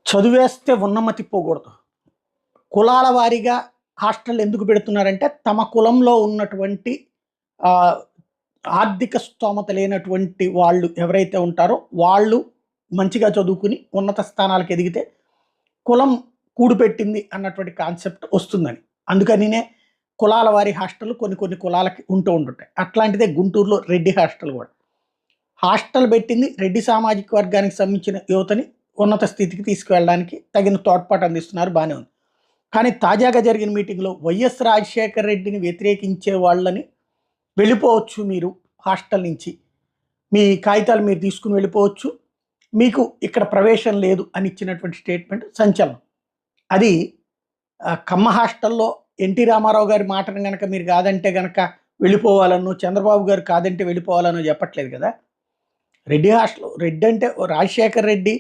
చదివేస్తే ఉన్నమతి పోకూడదు. కులాల వారీగా హాస్టల్ ఎందుకు పెడుతున్నారంటే, తమ కులంలో ఉన్నటువంటి ఆహ్, ఆర్థిక స్తోమత లేనటువంటి వాళ్ళు ఎవరైతే ఉంటారో, వాళ్ళు మంచిగా చదువుకుని ఉన్నత స్థానాలకు ఎదిగితే, కులం కూడుపెట్టింది అన్నటువంటి కాన్సెప్ట్ వస్తుందని. అందుకనినే కులాల వారి హాస్టల్ కొన్ని కొన్ని కులాలకి ఉంటుంటాయి. అట్లాంటిదే గుంటూరులో రెడ్డి హాస్టల్ కూడా. హాస్టల్ పెట్టింది రెడ్డి సామాజిక వర్గానికి సంబంధించిన యువతని ఉన్నత స్థితికి తీసుకువెళ్ళడానికి తగిన తోడ్పాటు అందిస్తున్నారు, బాగానే ఉంది. కానీ తాజాగా జరిగిన మీటింగ్లో వైఎస్ రాజశేఖర రెడ్డిని వ్యతిరేకించే వాళ్ళని వెళ్ళిపోవచ్చు మీరు హాస్టల్ నుంచి, మీ కాగితాలు మీరు తీసుకుని వెళ్ళిపోవచ్చు, మీకు ఇక్కడ ప్రవేశం లేదు అని ఇచ్చినటువంటి స్టేట్మెంట్ సంచలనం. అది కమ్మ హాస్టల్లో ఎన్టీ రామారావు గారి మాటను కనుక మీరు కాదంటే కనుక వెళ్ళిపోవాలనో, చంద్రబాబు గారు కాదంటే వెళ్ళిపోవాలనో చెప్పట్లేదు కదా. రెడ్డి హాస్టల్, రెడ్డి అంటే రాజశేఖర రెడ్డి